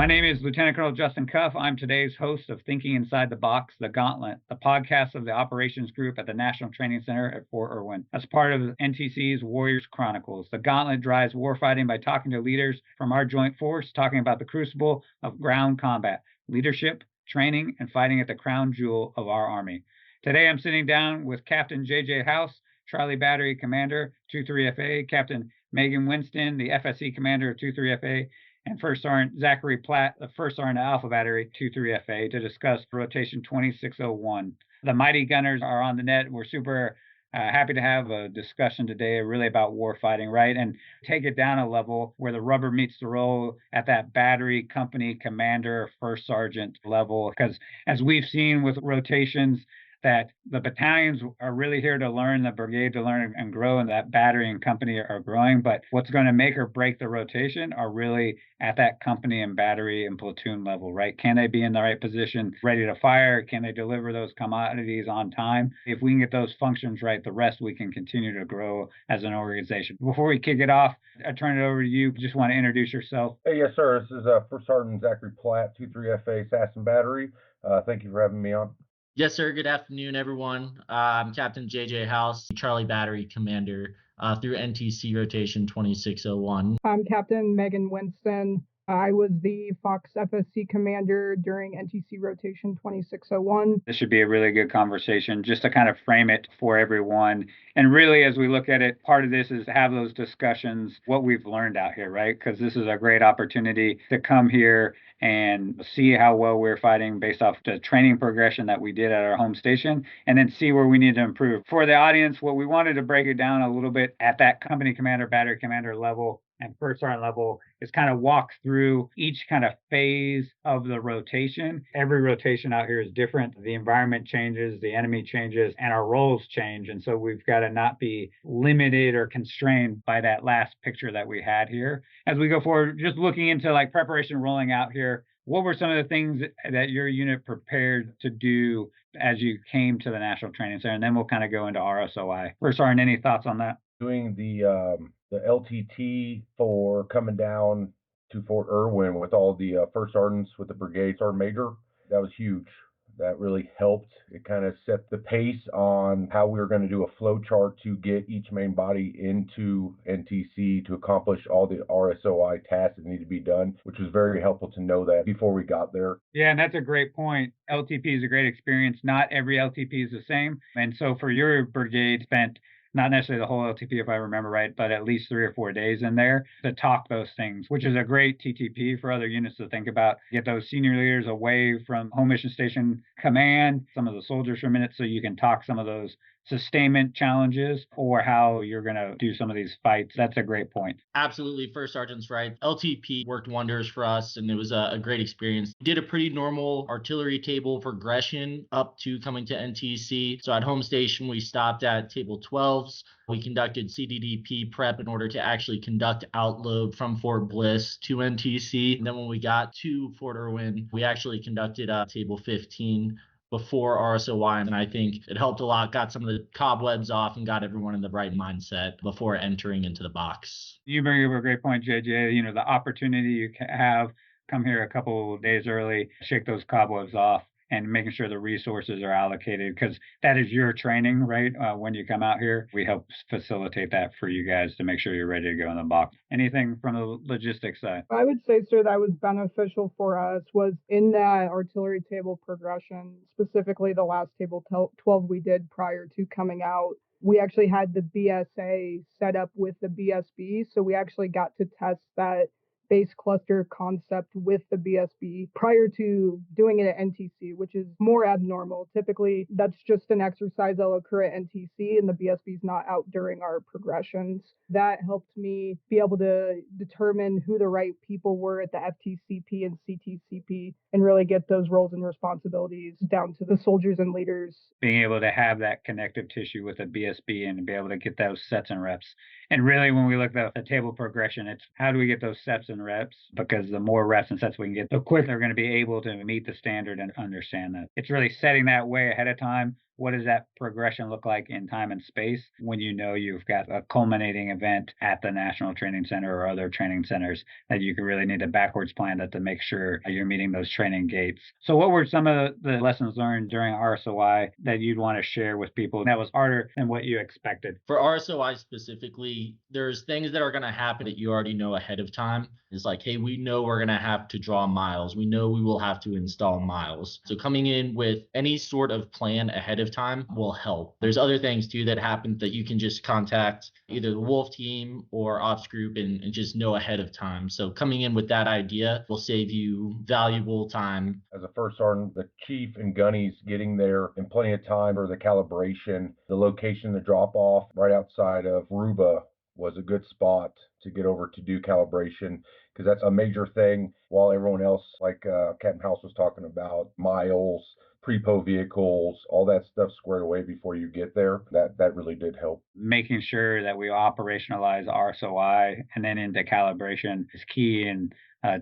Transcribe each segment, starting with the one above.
My name is Lieutenant Colonel Justin Cuff. I'm today's host of Thinking Inside the Box, the Gauntlet, the podcast of the Operations Group at the National Training Center at Fort Irwin. As part of NTC's Warrior Chronicles, the Gauntlet drives warfighting by talking to leaders from our joint force, talking about the crucible of ground combat, leadership, training, and fighting at the crown jewel of our Army. Today I'm sitting down with Captain J.J. Howse, Charlie Battery Commander, 23FA, Captain Megan Winston, the FSC Commander of 23FA, and First Sergeant Zachary Platt, the First Sergeant Alpha Battery, 23FA, to discuss Rotation 2601. The mighty gunners are on the net. We're super happy to have a discussion today really about warfighting, right? And take it down a level where the rubber meets the road at that battery, company, commander, first sergeant level. Because as we've seen with rotations, that the battalions are really here to learn, the brigade to learn and grow, and that battery and company are growing. But what's going to make or break the rotation are really at that company and battery and platoon level, right? Can they be in the right position, ready to fire? Can they deliver those commodities on time? If we can get those functions right, the rest we can continue to grow as an organization. Before we kick it off, I turn it over to you. Just want to introduce yourself. Hey, yes, sir. This is First Sergeant Zachary Platt, 23FA Assassin Battery. Thank you for having me on. Yes, sir. Good afternoon, everyone. I'm Captain J.J. Howse, Charlie Battery Commander through NTC Rotation 2601. I'm Captain Megan Winston. I was the Fox FSC Commander during NTC Rotation 2601. This should be a really good conversation just to kind of frame it for everyone. And really, as we look at it, part of this is to have those discussions, what we've learned out here, right? Because this is a great opportunity to come here and see how well we're fighting based off the training progression that we did at our home station, and then see where we need to improve. For the audience, what we wanted to break it down a little bit at that company commander, battery commander level, and first sergeant level is kind of walk through each kind of phase of the rotation. Every rotation out here is different. The environment changes, the enemy changes, and our roles change. And so we've got to not be limited or constrained by that last picture that we had here. As we go forward, just looking into like preparation rolling out here, what were some of the things that your unit prepared to do as you came to the National Training Center? And then we'll kind of go into RSOI. First, Sergeant, any thoughts on that? Doing the LTT for coming down to Fort Irwin with all the first sergeants with the brigade sergeant major, that was huge. That really helped. It kind of set the pace on how we were going to do a flow chart to get each main body into NTC to accomplish all the RSOI tasks that need to be done, which was very helpful to know that before we got there. Yeah, and that's a great point. LTP is a great experience. Not every LTP is the same. And so for your brigade, spent not necessarily the whole LTP, if I remember right, but at least 3 or 4 days in there to talk those things, which is a great TTP for other units to think about. Get those senior leaders away from home mission station command, some of the soldiers for a minute, so you can talk some of those sustainment challenges or how you're going to do some of these fights. That's a great point. Absolutely. First Sergeant's right. LTP worked wonders for us, and it was a great experience. We did a pretty normal artillery table progression up to coming to NTC. So at home station, we stopped at table 12s. We conducted CDDP prep in order to actually conduct outload from Fort Bliss to NTC. And then when we got to Fort Irwin, we actually conducted table 15 before RSOI, and I think it helped a lot, got some of the cobwebs off and got everyone in the right mindset before entering into the box. You bring up a great point, JJ. You know, the opportunity you have, come here a couple of days early, shake those cobwebs off, and making sure the resources are allocated, because that is your training, right? When you come out here, we help facilitate that for you guys to make sure you're ready to go in the box. Anything from the logistics side? I would say, sir, that was beneficial for us was in that artillery table progression, specifically the last table 12 we did prior to coming out. We actually had the BSA set up with the BSB, so we actually got to test that base cluster concept with the BSB prior to doing it at NTC, which is more abnormal. Typically, that's just an exercise that'll occur at NTC, and the BSB is not out during our progressions. That helped me be able to determine who the right people were at the FTCP and CTCP and really get those roles and responsibilities down to the soldiers and leaders. Being able to have that connective tissue with a BSB and be able to get those sets and reps. And really, when we look at the table progression, it's how do we get those sets and reps? Because the more reps and sets we can get, the quicker they're going to be able to meet the standard and understand that. It's really setting that way ahead of time, what does that progression look like in time and space when you know you've got a culminating event at the National Training Center or other training centers that you could really need to backwards plan that to make sure you're meeting those training gates. So what were some of the lessons learned during RSOI that you'd want to share with people that was harder than what you expected? For RSOI specifically, there's things that are going to happen that you already know ahead of time. It's like, hey, we know we're going to have to draw miles. We know we will have to install miles. So coming in with any sort of plan ahead of time will help. There's other things too that happen that you can just contact either the Wolf team or ops group and just know ahead of time. So coming in with that idea will save you valuable time. As a first sergeant, the chief and gunnies getting there in plenty of time for the calibration, the location, the drop off right outside of Ruba was a good spot to get over to do calibration, because that's a major thing. While everyone else, like Capt Howse was talking about, miles, pre-po vehicles, all that stuff squared away before you get there, that really did help. Making sure that we operationalize RSOI and then into calibration is key. And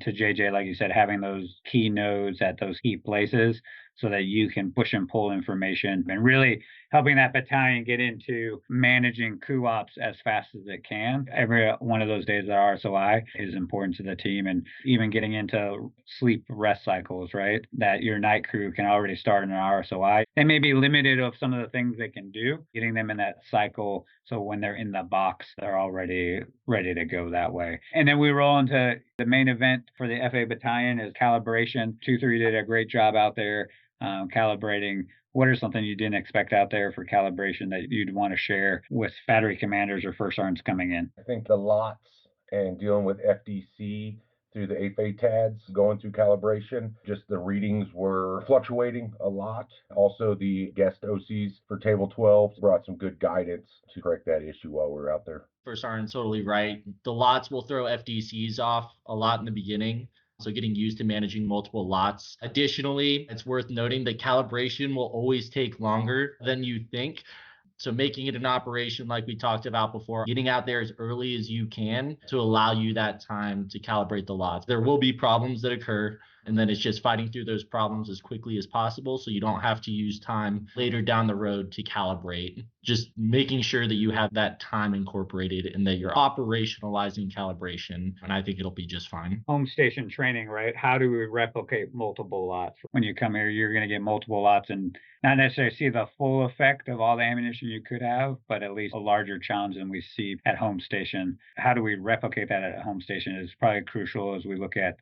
to JJ, like you said, having those key nodes at those key places so that you can push and pull information and really helping that battalion get into managing coup ops as fast as it can. Every one of those days at RSOI is important to the team, and even getting into sleep rest cycles, right? That your night crew can already start in an RSOI. They may be limited of some of the things they can do, getting them in that cycle so when they're in the box, they're already ready to go that way. And then we roll into the main event for the FA battalion is calibration. 2-3 did a great job out there calibrating. What are something you didn't expect out there for calibration that you'd want to share with battery commanders or first sergeants coming in? I think the lots and dealing with FDC through the AFATADs, going through calibration, just the readings were fluctuating a lot. Also, the guest OCs for Table 12 brought some good guidance to correct that issue while we were out there. First sergeant's totally right. The lots will throw FDCs off a lot in the beginning. So getting used to managing multiple lots. Additionally, it's worth noting that calibration will always take longer than you think. So making it an operation like we talked about before, getting out there as early as you can to allow you that time to calibrate the lots. There will be problems that occur, and then it's just fighting through those problems as quickly as possible so you don't have to use time later down the road to calibrate. Just making sure that you have that time incorporated and that you're operationalizing calibration, and I think it'll be just fine. Home station training, right? How do we replicate multiple lots? When you come here, you're going to get multiple lots and not necessarily see the full effect of all the ammunition you could have, but at least a larger challenge than we see at home station. How do we replicate that at home station is probably crucial as we look at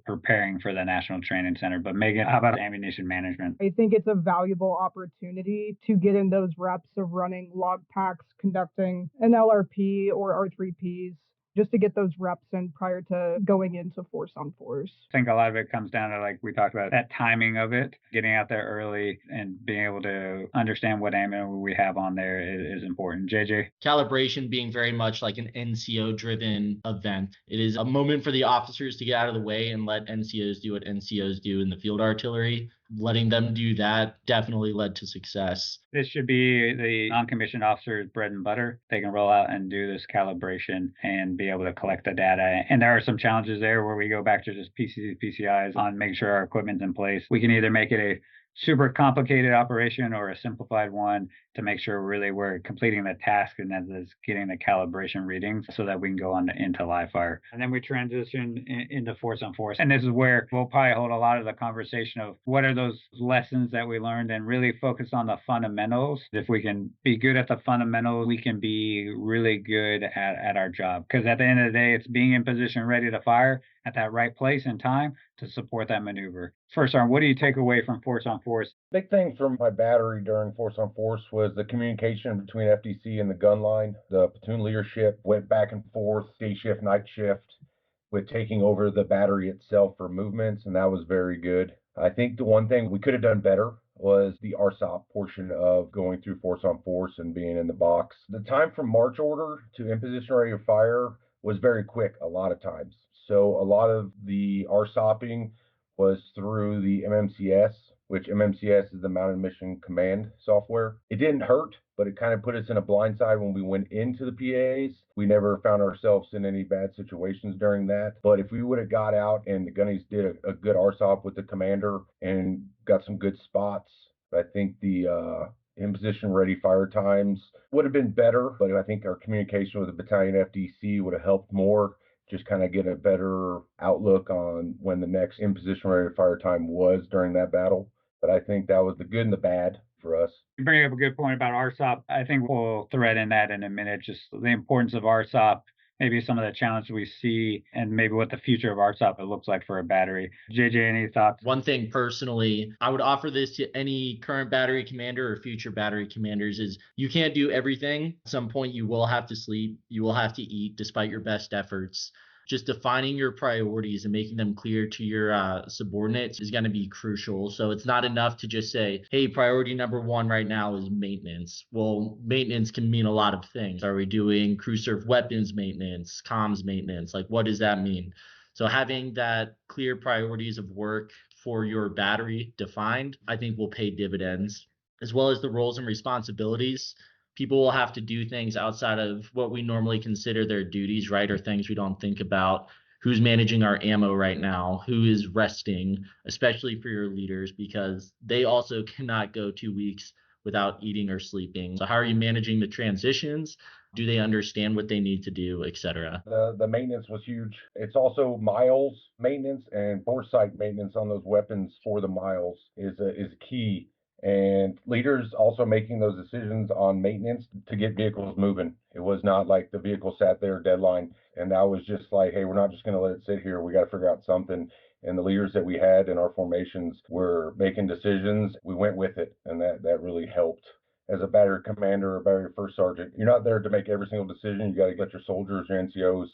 preparing for the National Training Center. But Megan, how about ammunition management? I think it's a valuable opportunity to get in those reps of running log packs, conducting an LRP or R3Ps, just to get those reps in prior to going into force on force. I think a lot of it comes down to, like we talked about, that timing of it, getting out there early and being able to understand what ammo we have on there is important. JJ? Calibration being very much like an NCO-driven event. It is a moment for the officers to get out of the way and let NCOs do what NCOs do in the field artillery. Letting them do that definitely led to success. This should be the non-commissioned officer's bread and butter. They can roll out and do this calibration and be able to collect the data. And there are some challenges there where we go back to just PCIs on making sure our equipment's in place. We can either make it a super complicated operation or a simplified one to make sure really we're completing the task and that is getting the calibration readings so that we can go on into live fire. And then we transition into force on force. And this is where we'll probably hold a lot of the conversation of what are those lessons that we learned and really focus on the fundamentals. If we can be good at the fundamentals, we can be really good at our job. Because at the end of the day, it's being in position ready to fire at that right place and time to support that maneuver. First Sergeant, what do you take away from force on force? Big thing from my battery during force on force was the communication between FDC and the gun line. The platoon leadership went back and forth, day shift, night shift, with taking over the battery itself for movements, and that was very good. I think the one thing we could have done better was the RSOP portion of going through force on force and being in the box. The time from march order to in position ready to fire was very quick a lot of times. So a lot of the RSOPing was through the MMCS, which MMCS is the Mounted Mission Command software. It didn't hurt, but it kind of put us in a blind side when we went into the PAs. We never found ourselves in any bad situations during that. But if we would have got out and the gunnies did a good RSOP with the commander and got some good spots, I think the in position ready fire times would have been better, but I think our communication with the battalion FDC would have helped more. Just kind of get a better outlook on when the next in position ready fire time was during that battle. But I think that was the good and the bad for us. You bring up a good point about RSOP. I think we'll thread in that in a minute, just the importance of RSOP, maybe some of the challenges we see, and maybe what the future of RSOP looks like for a battery. JJ, any thoughts? One thing personally, I would offer this to any current battery commander or future battery commanders is you can't do everything. At some point, you will have to sleep. You will have to eat despite your best efforts. Just defining your priorities and making them clear to your subordinates is going to be crucial. So it's not enough to just say, hey, priority number one right now is maintenance. Well, maintenance can mean a lot of things. Are we doing crew serve weapons maintenance, comms maintenance? Like, what does that mean? So having that clear priorities of work for your battery defined, I think will pay dividends, as well as the roles and responsibilities. People will have to do things outside of what we normally consider their duties, right? Or things we don't think about. Who's managing our ammo right now? Who is resting, especially for your leaders, because they also cannot go 2 weeks without eating or sleeping. So how are you managing the transitions? Do they understand what they need to do, etc.? The maintenance was huge. It's also miles maintenance and foresight maintenance on those weapons for the miles is key. And leaders also making those decisions on maintenance to get vehicles moving. It was not like the vehicle sat there deadline and that was just like, hey, we're not just going to let it sit here. We got to figure out something. And the leaders that we had in our formations were making decisions. We went with it, and that really helped. As a battery commander or battery first sergeant, you're not there to make every single decision. You got to let your soldiers, your NCOs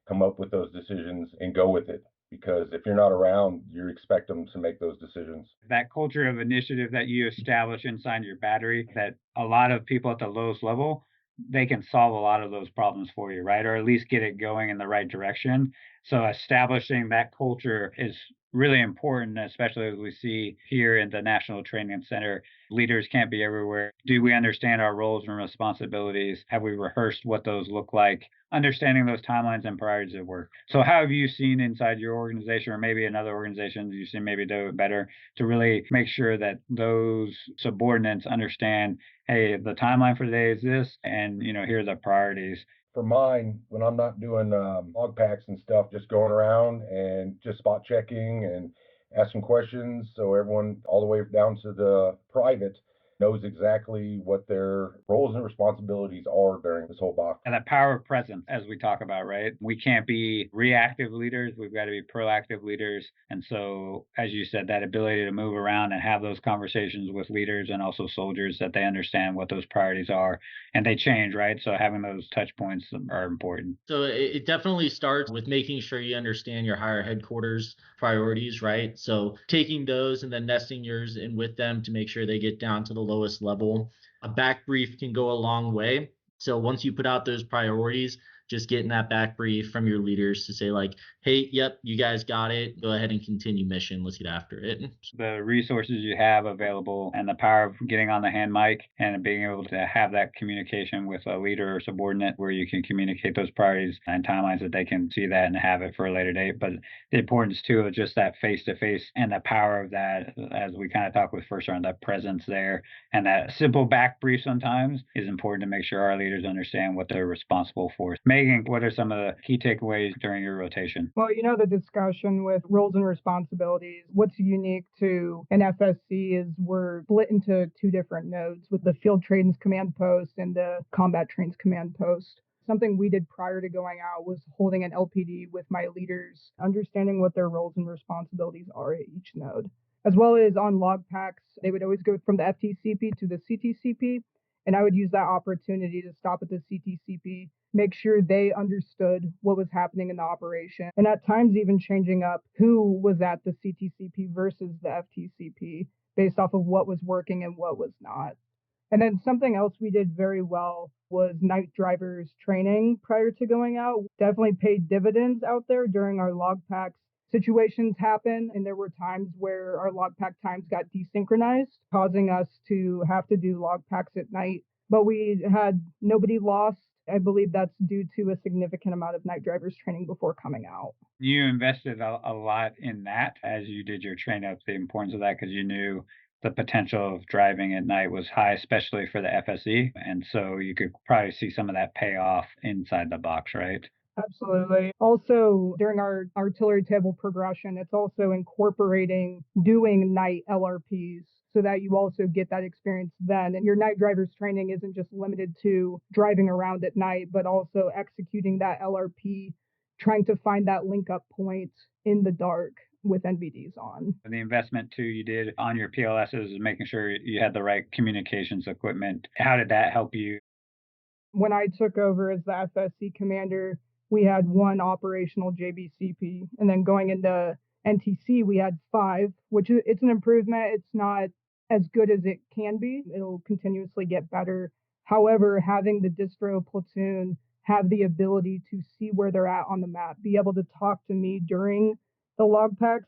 come up with those decisions and go with it. Because if you're not around, you expect them to make those decisions. That culture of initiative that you establish inside your battery, that a lot of people at the lowest level, they can solve a lot of those problems for you, right? Or at least get it going in the right direction. So establishing that culture is really important, especially as we see here in the National Training Center. Leaders can't be everywhere. Do we understand our roles and responsibilities? Have we rehearsed what those look like? Understanding those timelines and priorities of work. So how have you seen inside your organization, or maybe in other organizations you've seen maybe do it better, to really make sure that those subordinates understand, hey, the timeline for today is this, and here are the priorities? For mine, when I'm not doing log packs and stuff, just going around and just spot checking and asking questions, so everyone all the way down to the private knows exactly what their roles and responsibilities are during this whole box. And that power of presence, as we talk about, right? We can't be reactive leaders. We've got to be proactive leaders. And so, as you said, that ability to move around and have those conversations with leaders and also soldiers, that they understand what those priorities are and they change, right? So having those touch points are important. So it definitely starts with making sure you understand your higher headquarters priorities, right? So taking those and then nesting yours in with them to make sure they get down to the lowest level. A back brief can go a long way. So once you put out those priorities, just getting that back brief from your leaders to say like, hey, yep, you guys got it. Go ahead and continue mission. Let's get after it. The resources you have available and the power of getting on the hand mic and being able to have that communication with a leader or subordinate where you can communicate those priorities and timelines, that they can see that and have it for a later date. But the importance too of just that face-to-face and the power of that, as we kind of talked with First Sergeant, that presence there and that simple back brief sometimes is important to make sure our leaders understand what they're responsible for. Megan, what are some of the key takeaways during your rotation? Well, the discussion with roles and responsibilities, what's unique to an FSC is we're split into two different nodes with the Field Trains Command Post and the Combat Trains Command Post. Something we did prior to going out was holding an LPD with my leaders, understanding what their roles and responsibilities are at each node. As well as on log packs, they would always go from the FTCP to the CTCP, and I would use that opportunity to stop at the CTCP, make sure they understood what was happening in the operation, and at times even changing up who was at the CTCP versus the FTCP based off of what was working and what was not. And then something else we did very well was night drivers training prior to going out. Definitely paid dividends out there during our log packs. Situations happen, and there were times where our log pack times got desynchronized, causing us to have to do log packs at night. But we had nobody lost. I believe that's due to a significant amount of night drivers training before coming out. You invested a lot in that as you did your train up, the importance of that, because you knew the potential of driving at night was high, especially for the FSE. And so you could probably see some of that pay off inside the box, right? Absolutely. Also, during our artillery table progression, it's also incorporating doing night LRPs so that you also get that experience then. And your night driver's training isn't just limited to driving around at night, but also executing that LRP, trying to find that link up point in the dark with NVDs on. And the investment too you did on your PLSs is making sure you had the right communications equipment. How did that help you? When I took over as the FSC commander, we had one operational JBCP, and then going into NTC, we had 5, which is it's an improvement. It's not as good as it can be. It'll continuously get better. However, having the distro platoon have the ability to see where they're at on the map, be able to talk to me during the log packs,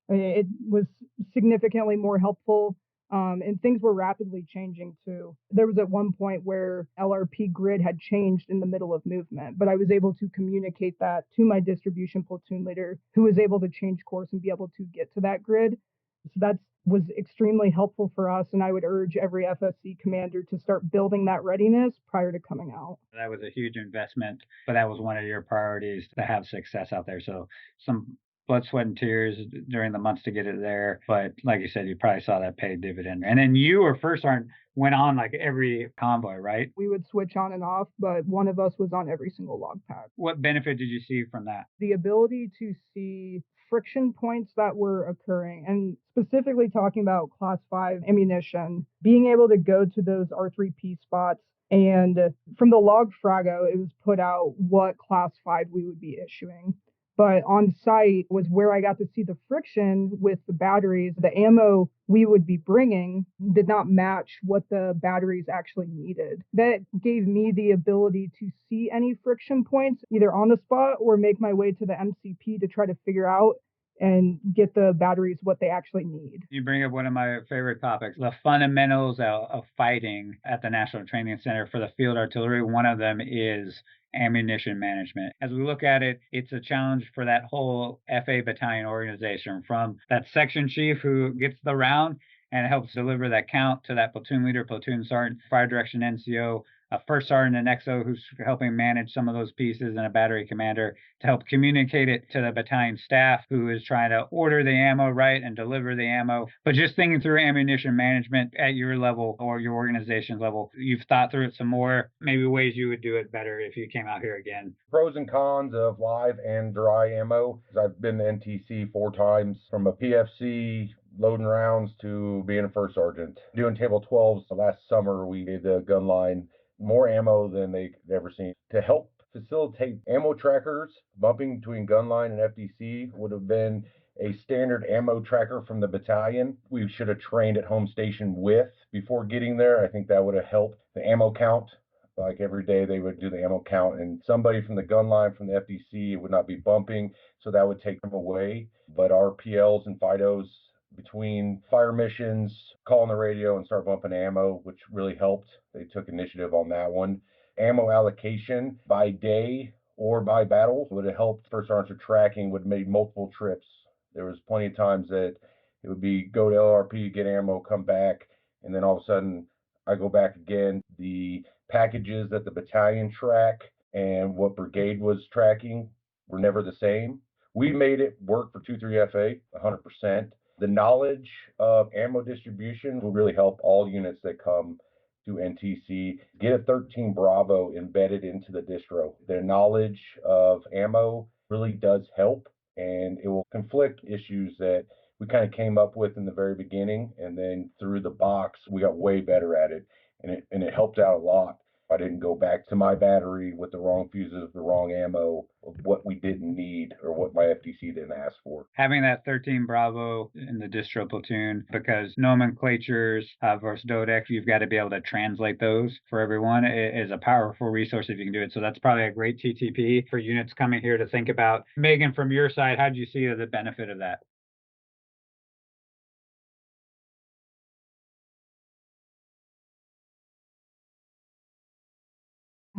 it was significantly more helpful. And things were rapidly changing too. There was at one point where LRP grid had changed in the middle of movement, but I was able to communicate that to my distribution platoon leader, who was able to change course and be able to get to that grid. So that was extremely helpful for us. And I would urge every FSC commander to start building that readiness prior to coming out. That was a huge investment, but that was one of your priorities to have success out there. So some blood, sweat, and tears during the months to get it there. But like you said, you probably saw that paid dividend. And then you or First Sergeant went on like every convoy, right? We would switch on and off, but one of us was on every single log pack. What benefit did you see from that? The ability to see friction points that were occurring, and specifically talking about class 5 ammunition, being able to go to those R3P spots, and from the log frago, it was put out what class 5 we would be issuing. But on site was where I got to see the friction with the batteries. The ammo we would be bringing did not match what the batteries actually needed. That gave me the ability to see any friction points either on the spot or make my way to the MCP to try to figure out and get the batteries what they actually need. You bring up one of my favorite topics, the fundamentals of fighting at the National Training Center for the Field Artillery. One of them is ammunition management. As we look at it, it's a challenge for that whole FA battalion organization, from that section chief who gets the round and helps deliver that count to that platoon leader, platoon sergeant, fire direction NCO, a first sergeant and XO who's helping manage some of those pieces, and a battery commander to help communicate it to the battalion staff who is trying to order the ammo right and deliver the ammo. But just thinking through ammunition management at your level or your organization's level, you've thought through it some more, maybe ways you would do it better if you came out here again. Pros and cons of live and dry ammo. I've been to NTC 4 times, from a PFC loading rounds to being a first sergeant. Doing table 12s last summer, we gave the gun line more ammo than they've ever seen. To help facilitate ammo trackers, bumping between gun line and FDC would have been a standard ammo tracker from the battalion. We should have trained at home station with before getting there. I think that would have helped the ammo count. Like every day they would do the ammo count, and somebody from the gun line from the FDC would not be bumping, so that would take them away. But our PLs and FIDOs, between fire missions, call on the radio and start bumping ammo, which really helped. They took initiative on that one. Ammo allocation by day or by battle would have helped. First sergeant tracking would have made multiple trips. There was plenty of times that it would be go to LRP, get ammo, come back, and then all of a sudden I go back again. The packages that the battalion track and what brigade was tracking were never the same. We made it work for 2-3 FA 100%. The knowledge of ammo distribution will really help all units that come to NTC. Get a 13 Bravo embedded into the distro. Their knowledge of ammo really does help, and it will conflict issues that we kind of came up with in the very beginning, and then through the box, we got way better at it, and it helped out a lot. I didn't go back to my battery with the wrong fuses, the wrong ammo, what we didn't need or what my FTC didn't ask for. Having that 13 Bravo in the distro platoon, because nomenclatures versus Dodex, you've got to be able to translate those for everyone, is a powerful resource if you can do it. So that's probably a great TTP for units coming here to think about. Megan, from your side, how do you see the benefit of that?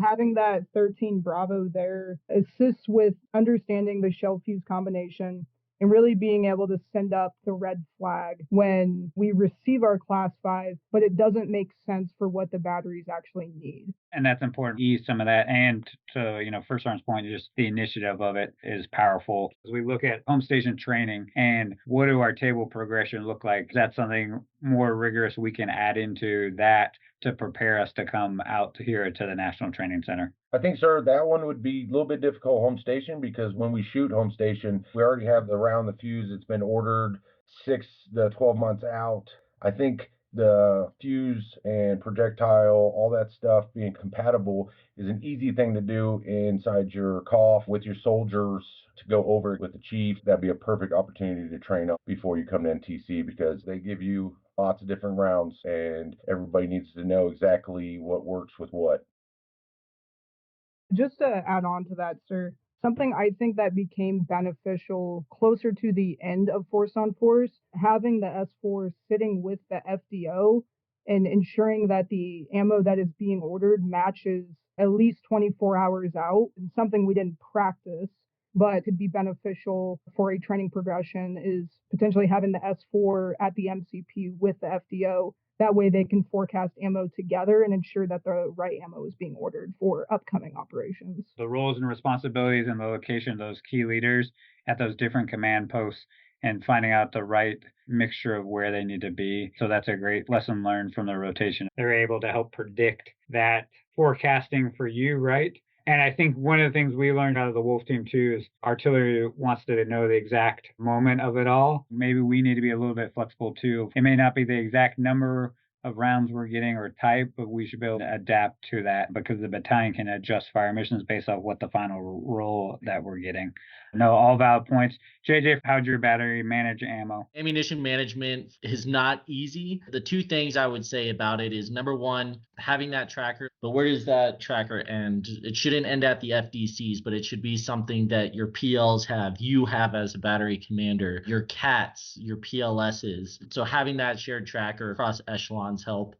Having that 13 Bravo there assists with understanding the shell fuse combination, and really being able to send up the red flag when we receive our class 5, but it doesn't make sense for what the batteries actually need. And that's important. Ease some of that. And to, First Sergeant's point, just the initiative of it is powerful. As we look at home station training and what do our table progression look like? Is that something more rigorous we can add into that to prepare us to come out here to the National Training Center? I think, sir, that one would be a little bit difficult home station because when we shoot home station, we already have the round, the fuse. It's been ordered 6 to 12 months out. I think the fuse and projectile, all that stuff being compatible is an easy thing to do inside your COF with your soldiers to go over it with the chief. That'd be a perfect opportunity to train up before you come to NTC because they give you lots of different rounds and everybody needs to know exactly what works with what. Just to add on to that, sir, something I think that became beneficial closer to the end of Force on Force, having the S4 sitting with the FDO and ensuring that the ammo that is being ordered matches at least 24 hours out, and something we didn't practice, but could be beneficial for a training progression is potentially having the S4 at the MCP with the FDO. That way they can forecast ammo together and ensure that the right ammo is being ordered for upcoming operations. The roles and responsibilities and the location of those key leaders at those different command posts and finding out the right mixture of where they need to be. So that's a great lesson learned from the rotation. They're able to help predict that forecasting for you, right? And I think one of the things we learned out of the Wolf Team too is artillery wants to know the exact moment of it all. Maybe we need to be a little bit flexible too. It may not be the exact number of rounds we're getting or type, but we should be able to adapt to that because the battalion can adjust fire missions based off what the final role that we're getting. No, all valid points. JJ, how'd your battery manage ammo? Ammunition management is not easy. The two things I would say about it is number one, having that tracker, but where does that tracker end? It shouldn't end at the FDCs, but it should be something that your PLs have, you have as a battery commander, your CATs, your PLSs. So having that shared tracker across echelons help.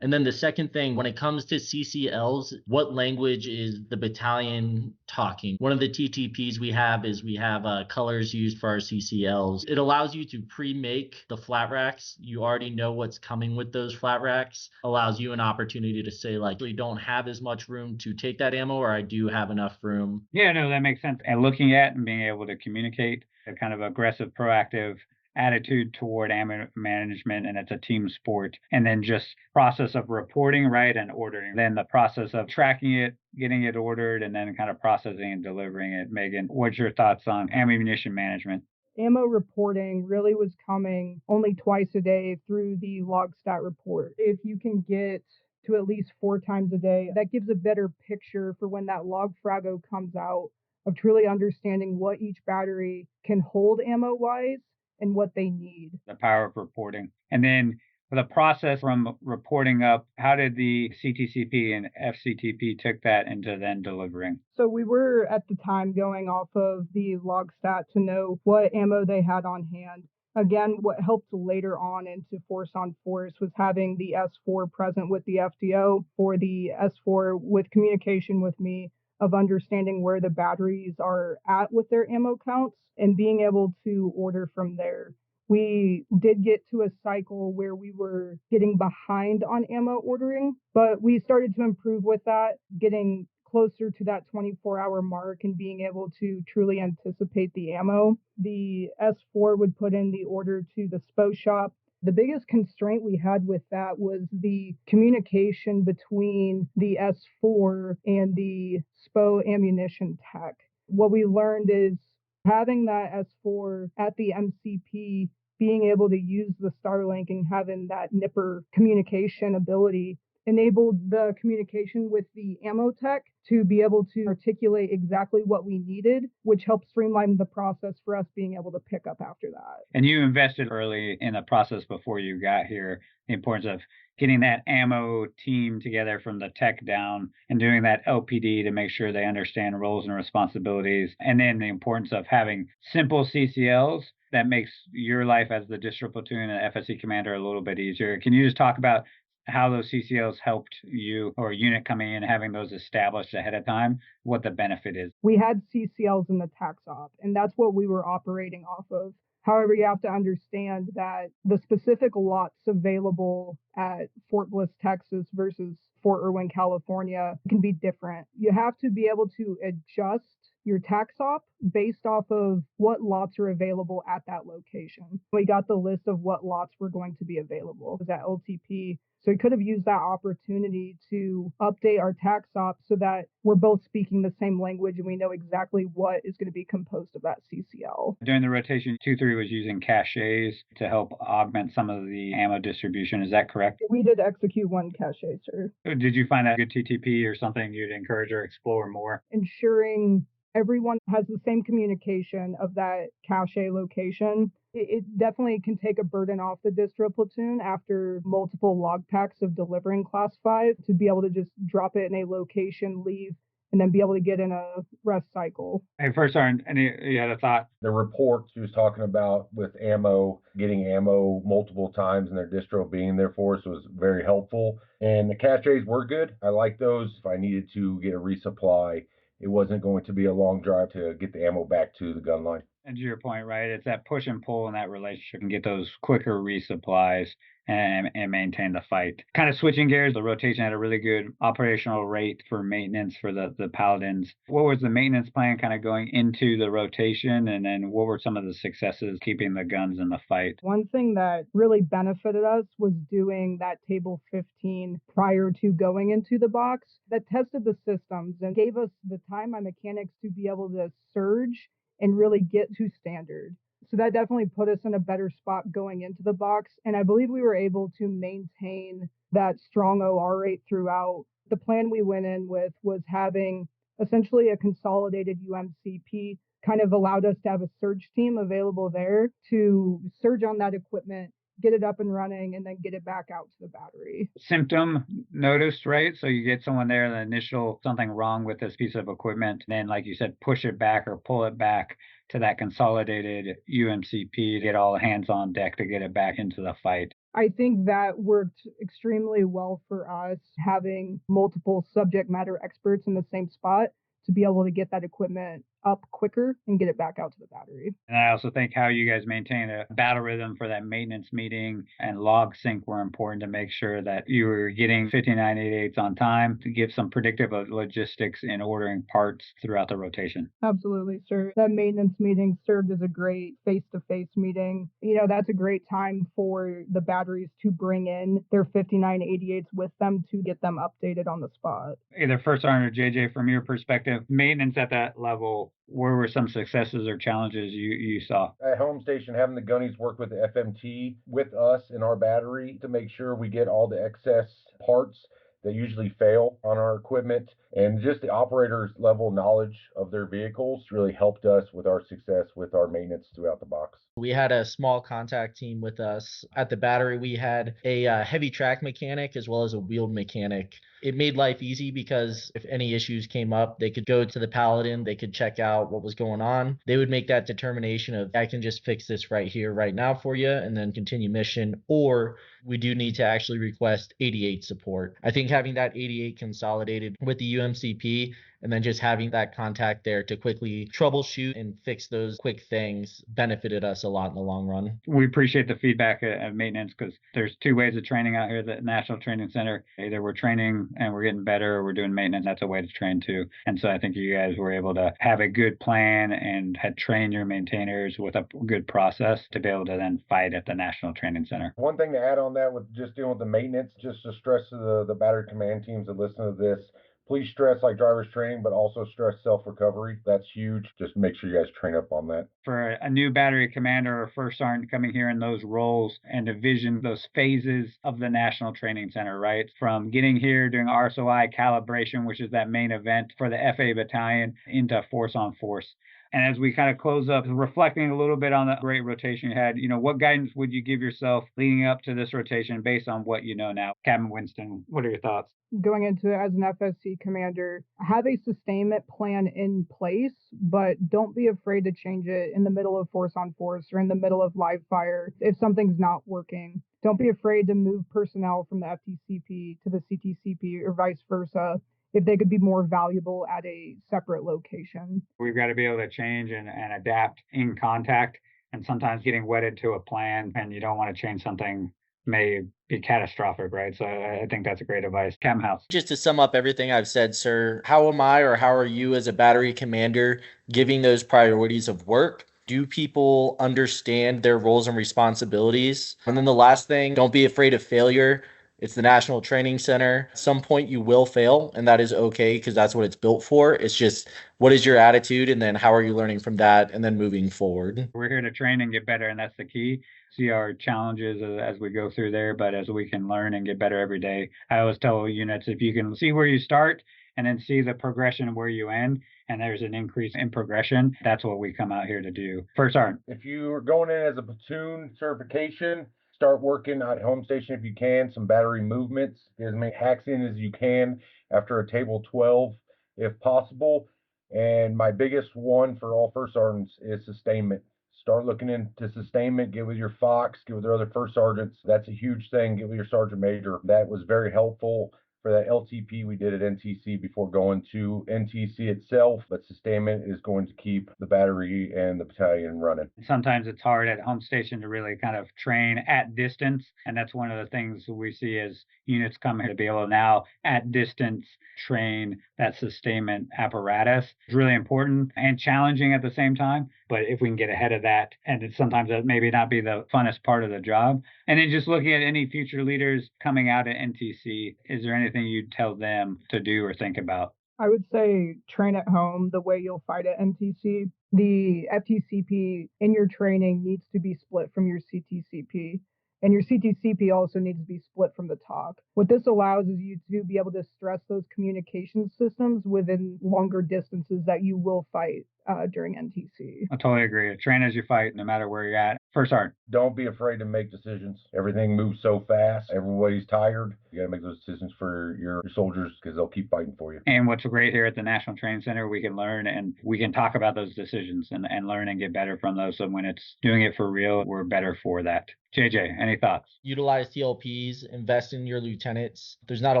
And then the second thing, when it comes to CCLs, what language is the battalion talking? One of the TTPs we have is we have colors used for our CCLs. It allows you to pre-make the flat racks. You already know what's coming with those flat racks. Allows you an opportunity to say, like, we don't have as much room to take that ammo, or I do have enough room. Yeah, no, that makes sense. And looking at and being able to communicate a kind of aggressive, proactive attitude toward ammo management, and it's a team sport. And then just process of reporting, right, and ordering. Then the process of tracking it, getting it ordered, and then kind of processing and delivering it. Megan, what's your thoughts on ammunition management? Ammo reporting really was coming only twice a day through the log stat report. If you can get to at least 4 times a day, that gives a better picture for when that log frago comes out of truly understanding what each battery can hold ammo-wise and what they need. The power of reporting. And then the process from reporting up, how did the CTCP and FCTP took that into then delivering? So we were at the time going off of the log stat to know what ammo they had on hand. Again, what helped later on into Force on Force was having the S4 present with the FDO, or the S4 with communication with me of understanding where the batteries are at with their ammo counts and being able to order from there. We did get to a cycle where we were getting behind on ammo ordering, but we started to improve with that, getting closer to that 24-hour mark and being able to truly anticipate the ammo. The S4 would put in the order to the SPO shop. The biggest constraint we had with that was the communication between the S4 and the SPO ammunition tech. What we learned is having that S4 at the MCP, being able to use the Starlink and having that Nipper communication ability enabled the communication with the ammo tech to be able to articulate exactly what we needed, which helped streamline the process for us being able to pick up after that. And you invested early in the process before you got here, the importance of getting that ammo team together from the tech down and doing that LPD to make sure they understand roles and responsibilities. And then the importance of having simple CCLs that makes your life as the district platoon and FSC commander a little bit easier. Can you just talk about how those CCLs helped you or a unit coming in, having those established ahead of time, what the benefit is. We had CCLs in the tax op, and that's what we were operating off of. However, you have to understand that the specific lots available at Fort Bliss, Texas versus Fort Irwin, California can be different. You have to be able to adjust your tax op based off of what lots are available at that location. We got the list of what lots were going to be available. It was at LTP. So we could have used that opportunity to update our tax op so that we're both speaking the same language and we know exactly what is going to be composed of that CCL. During the rotation, 2-3 was using caches to help augment some of the ammo distribution. Is that correct? We did execute one cache, sir. Did you find a good TTP or something you'd encourage or explore more? Ensuring everyone has the same communication of that cache location. It definitely can take a burden off the distro platoon after multiple log packs of delivering class 5 to be able to just drop it in a location, leave, and then be able to get in a rest cycle. Hey, First Sergeant, you had a thought? The reports she was talking about with ammo, getting ammo multiple times and their distro being there for us was very helpful. And the caches were good. I like those. If I needed to get a resupply, it wasn't going to be a long drive to get the ammo back to the gun line. And to your point, right, it's that push and pull in that relationship and get those quicker resupplies and maintain the fight. Kind of switching gears, the rotation had a really good operational rate for maintenance for the Paladins. What was the maintenance plan kind of going into the rotation, and then what were some of the successes keeping the guns in the fight? One thing that really benefited us was doing that table 15 prior to going into the box that tested the systems and gave us the time by mechanics to be able to surge and really get to standard. So that definitely put us in a better spot going into the box. And I believe we were able to maintain that strong OR rate throughout. The plan we went in with was having essentially a consolidated UMCP, kind of allowed us to have a surge team available there to surge on that equipment, get it up and running, and then get it back out to the battery. Symptom noticed, right? So you get someone there, the initial something wrong with this piece of equipment, and then, like you said, push it back or pull it back to that consolidated UMCP, get all hands on deck to get it back into the fight. I think that worked extremely well for us, having multiple subject matter experts in the same spot to be able to get that equipment up quicker and get it back out to the battery. And I also think how you guys maintain a battle rhythm for that maintenance meeting and log sync were important to make sure that you were getting 5988s on time to give some predictive logistics in ordering parts throughout the rotation. Absolutely, sir. That maintenance meeting served as a great face-to-face meeting. That's a great time for the batteries to bring in their 5988s with them to get them updated on the spot. Either First Sergeant or JJ, from your perspective, maintenance at that level, where were some successes or challenges you saw? At home station, having the gunnies work with the FMT with us in our battery to make sure we get all the excess parts that usually fail on our equipment, and just the operators' level knowledge of their vehicles really helped us with our success with our maintenance throughout the box. We had a small contact team with us at the battery. We had a heavy track mechanic as well as a wheeled mechanic. It made life easy because if any issues came up, they could go to the Paladin, they could check out what was going on. They would make that determination of, I can just fix this right here, right now for you, and then continue mission, or we do need to actually request 88 support. I think having that 88 consolidated with the UMCP and then just having that contact there to quickly troubleshoot and fix those quick things benefited us a lot in the long run. We appreciate the feedback of maintenance, because there's two ways of training out here at the National Training Center. Either we're training and we're getting better, or we're doing maintenance. That's a way to train too. And so I think you guys were able to have a good plan and had trained your maintainers with a good process to be able to then fight at the National Training Center. One thing to add on that with just dealing with the maintenance, just to stress to the battery command teams that listen to this, please stress like driver's training, but also stress self-recovery. That's huge. Just make sure you guys train up on that. For a new battery commander or first sergeant coming here in those roles and to vision those phases of the National Training Center, right? From getting here, doing RSOI calibration, which is that main event for the FA battalion, into force on force. And as we kind of close up, reflecting a little bit on the great rotation you had, what guidance would you give yourself leading up to this rotation based on what you know now? Captain Winston, what are your thoughts? Going into it as an FSC commander, have a sustainment plan in place, but don't be afraid to change it in the middle of force on force or in the middle of live fire if something's not working. Don't be afraid to move personnel from the FTCP to the CTCP or vice versa if they could be more valuable at a separate location. We've got to be able to change and adapt in contact, and sometimes getting wedded to a plan and you don't want to change something may be catastrophic, right? So I think that's a great advice. Cam Howse. Just to sum up everything I've said, sir, how am I or how are you as a battery commander giving those priorities of work? Do people understand their roles and responsibilities? And then the last thing, don't be afraid of failure. It's the National Training Center. At some point you will fail, and that is okay because that's what it's built for. It's just, what is your attitude, and then how are you learning from that and then moving forward? We're here to train and get better, and that's the key. See our challenges as we go through there, but as we can learn and get better every day. I always tell units, if you can see where you start and then see the progression where you end, and there's an increase in progression, that's what we come out here to do. First Sergeant. If you are going in as a platoon certification, start working at home station if you can, some battery movements, get as many hacks in as you can after a table 12 if possible. And my biggest one for all first sergeants is sustainment. Start looking into sustainment, get with your Fox, get with your other first sergeants. That's a huge thing. Get with your sergeant major. That was very helpful for that LTP we did at NTC before going to NTC itself, but sustainment is going to keep the battery and the battalion running. Sometimes it's hard at home station to really kind of train at distance, and that's one of the things we see as units come here to be able to now at distance train that sustainment apparatus. It's really important and challenging at the same time, but if we can get ahead of that, and it's sometimes that maybe not be the funnest part of the job. And then just looking at any future leaders coming out at NTC, is there anything you'd tell them to do or think about? I would say train at home the way you'll fight at NTC. The FTCP in your training needs to be split from your CTCP. And your CTCP also needs to be split from the TOC. What this allows is you to be able to stress those communication systems within longer distances that you will fight during NTC. I totally agree. Train as you fight, no matter where you're at. First Sergeant. Don't be afraid to make decisions. Everything moves so fast. Everybody's tired. You got to make those decisions for your soldiers because they'll keep fighting for you. And what's great here at the National Training Center, we can learn and we can talk about those decisions and learn and get better from those. So when it's doing it for real, we're better for that. JJ, any thoughts? Utilize TLPs, invest in your lieutenants. There's not a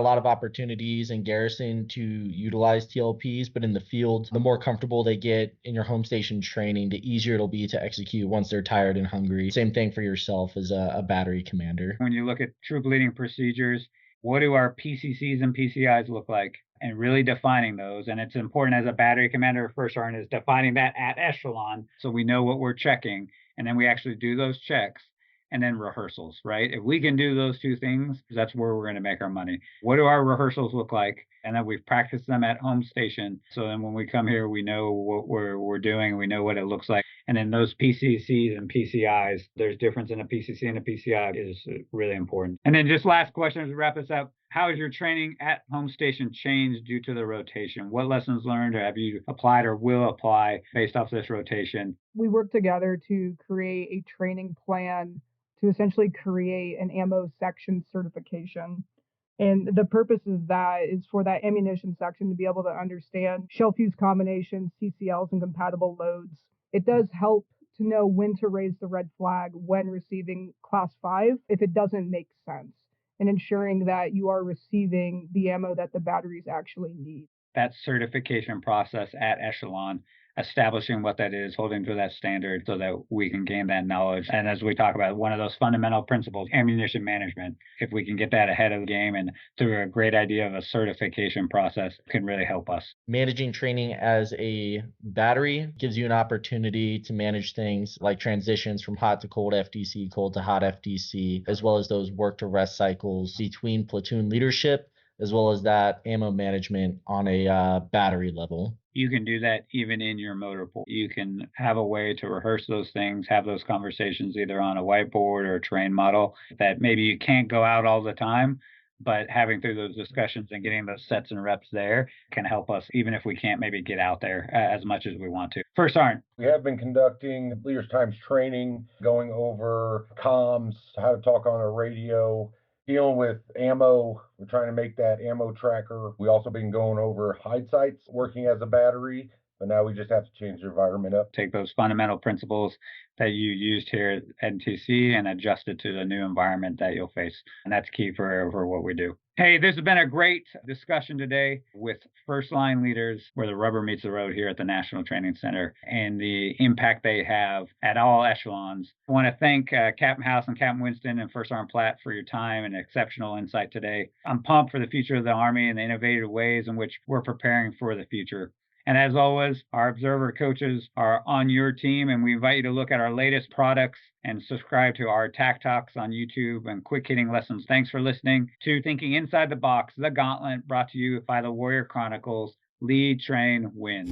lot of opportunities in garrison to utilize TLPs, but in the field, the more comfortable they get in your home station training, the easier it'll be to execute once they're tired and hungry. Same thing for yourself as a battery commander. When you look at troop leading procedures, what do our PCCs and PCIs look like? And really defining those. And it's important as a battery commander or first sergeant is defining that at echelon so we know what we're checking. And then we actually do those checks. And then rehearsals, right? If we can do those two things, that's where we're going to make our money. What do our rehearsals look like? And then we've practiced them at home station. So then when we come here, we know what we're doing. We know what it looks like. And then those PCCs and PCIs, there's difference in a PCC and a PCI is really important. And then just last question to wrap this up. How has your training at home station changed due to the rotation? What lessons learned or have you applied or will apply based off this rotation? We worked together to create a training plan to essentially create an ammo section certification. And the purpose of that is for that ammunition section to be able to understand shell fuse combinations, CCLs, and compatible loads. It does help to know when to raise the red flag when receiving Class 5 if it doesn't make sense, and ensuring that you are receiving the ammo that the batteries actually need. That certification process at echelon, establishing what that is, holding to that standard so that we can gain that knowledge. And as we talk about, one of those fundamental principles, ammunition management, if we can get that ahead of the game and through a great idea of a certification process, can really help us. Managing training as a battery gives you an opportunity to manage things like transitions from hot to cold FDC, cold to hot FDC, as well as those work to rest cycles between platoon leadership, as well as that ammo management on a battery level. You can do that even in your motor pool. You can have a way to rehearse those things, have those conversations either on a whiteboard or a terrain model that maybe you can't go out all the time, but having through those discussions and getting those sets and reps there can help us, even if we can't maybe get out there as much as we want to. First Sergeant. We have been conducting Leaders Times training, going over comms, how to talk on a radio, dealing with ammo. We're trying to make that ammo tracker. We also been going over hide sites, working as a battery, but now we just have to change the environment up. Take those fundamental principles that you used here at NTC and adjust it to the new environment that you'll face. And that's key for what we do. Hey, this has been a great discussion today with first line leaders where the rubber meets the road here at the National Training Center and the impact they have at all echelons. I want to thank Capt Howse and Capt Winston and First Sergeant Platt for your time and exceptional insight today. I'm pumped for the future of the Army and the innovative ways in which we're preparing for the future. And as always, our observer coaches are on your team, and we invite you to look at our latest products and subscribe to our TAC Talks on YouTube and quick hitting lessons. Thanks for listening to Thinking Inside the Box, the Gauntlet, brought to you by the Warrior Chronicles. Lead, train, win.